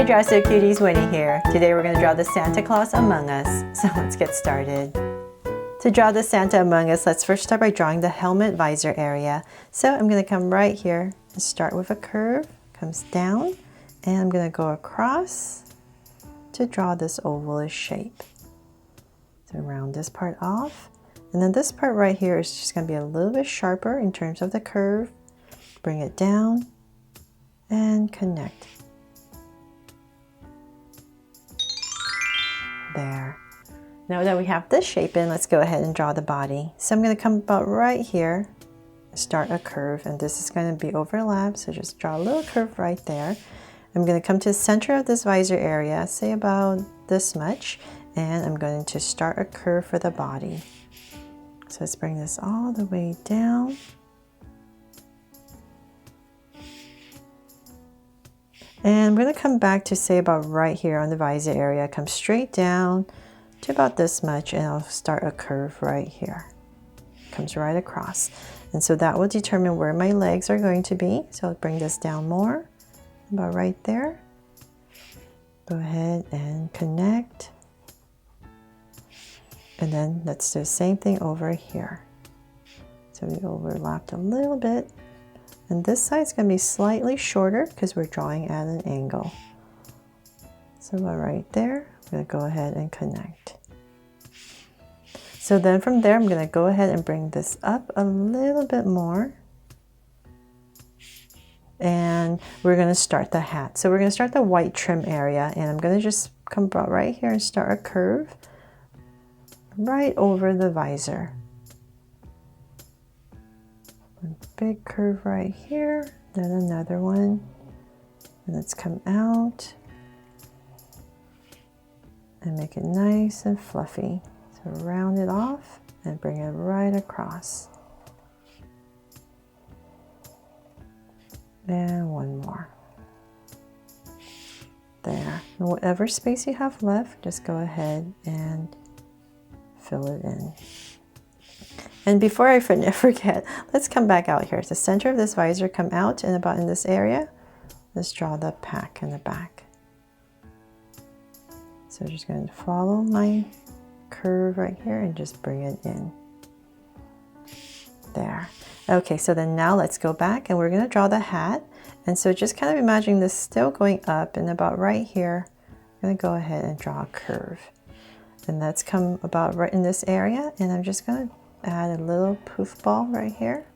Hi Draw So Cuties, Winnie here. Today we're going to draw the Santa Claus Among Us, so let's get started. To draw the Santa Among Us, let's first start by drawing the helmet visor area. So I'm going to come right here and start with a curve, comes down, and I'm going to go across to draw this ovalish shape. So round this part off, and then this part right here is just going to be a little bit sharper in terms of the curve. Bring it down and connect. There. Now that we have this shape in, let's go ahead and draw the body. So I'm going to come about right here, start a curve, and this is going to be overlapped, so just draw a little curve right there. I'm going to come to the center of this visor area, say about this much, and I'm going to start a curve for the body. So let's bring this all the way down. And I'm going to come back to say about right here on the visor area, come straight down to about this much, and I'll start a curve right here. Comes right across. And so that will determine where my legs are going to be. So I'll bring this down more, about right there. Go ahead and connect. And then let's do the same thing over here. So we overlapped a little bit. And this side's going to be slightly shorter because we're drawing at an angle. So right there, I'm going to go ahead and connect. So then from there, I'm going to go ahead and bring this up a little bit more. And we're going to start the hat. So we're going to start the white trim area, and I'm going to just come about right here and start a curve right over the visor. One big curve right here, then another one, and let's come out and make it nice and fluffy. So round it off and bring it right across. And one more. There. And whatever space you have left, just go ahead and fill it in. And before I forget, let's come back out here. The center of this visor, come out and about in this area. Let's draw the pack in the back. So just going to follow my curve right here and just bring it in. There. Okay, so then now let's go back and we're going to draw the hat. And so just kind of imagining this still going up, and about right here, I'm going to go ahead and draw a curve. And that's come about right in this area, and I'm just going to add a little poof ball right here.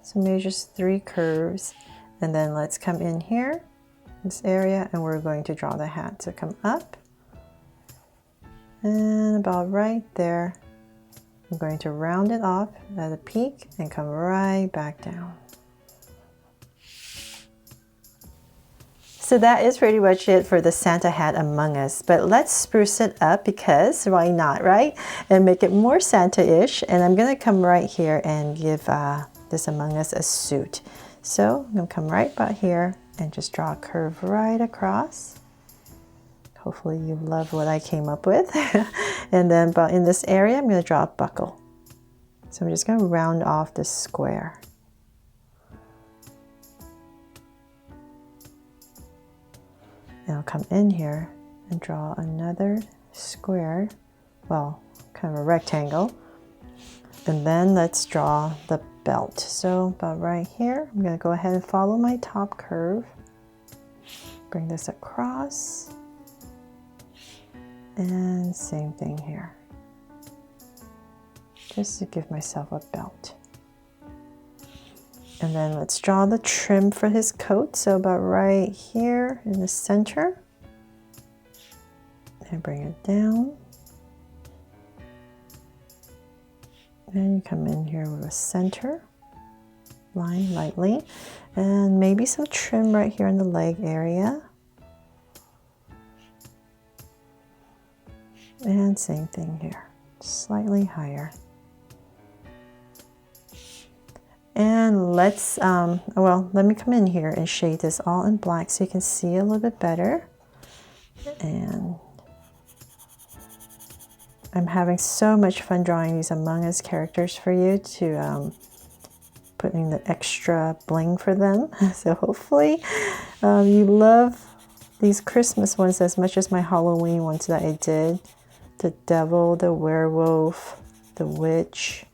So maybe just 3 curves, and then let's come in here, this area, and we're going to draw the hat. So come up, and about right there, I'm going to round it off at a peak and come right back down. So that is pretty much it for the Santa hat Among Us, but let's spruce it up because why not, right? And make it more Santa-ish. And I'm going to come right here and give this Among Us a suit. So I'm going to come right about here and just draw a curve right across. Hopefully you love what I came up with. And then about in this area, I'm going to draw a buckle. So I'm just going to round off this square. And I'll come in here and draw another square, well, kind of a rectangle. And then let's draw the belt. So about right here, I'm going to go ahead and follow my top curve. Bring this across. And same thing here. Just to give myself a belt. And then let's draw the trim for his coat. So about right here in the center. And bring it down. And you come in here with a center line lightly. And maybe some trim right here in the leg area. And same thing here, slightly higher. And let's, let me come in here and shade this all in black so you can see a little bit better. And I'm having so much fun drawing these Among Us characters for you to putting the extra bling for them. So hopefully you love these Christmas ones as much as my Halloween ones that I did. The devil, the werewolf, the witch.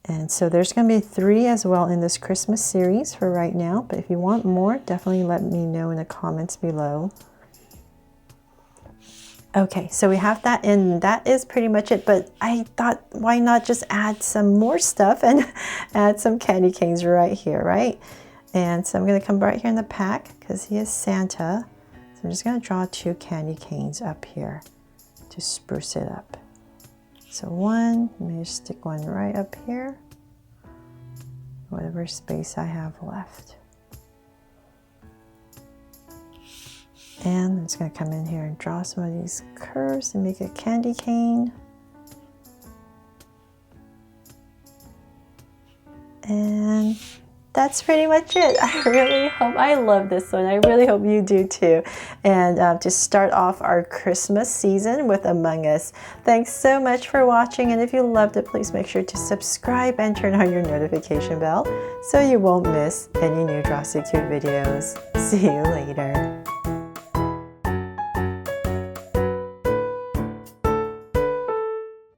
And so there's going to be 3 as well in this Christmas series for right now. But if you want more, definitely let me know in the comments below. Okay, so we have that in. That is pretty much it. But I thought, why not just add some more stuff and add some candy canes right here, right? And so I'm going to come right here in the pack because he is Santa. So I'm just going to draw 2 candy canes up here to spruce it up. So one, let me just stick one right up here, whatever space I have left. And I'm just going to come in here and draw some of these curves and make a candy cane. And that's pretty much it. I really hope, I love this one. I really hope you do too. And to start off our Christmas season with Among Us. Thanks so much for watching. And if you loved it, please make sure to subscribe and turn on your notification bell so you won't miss any new Draw Secure videos. See you later.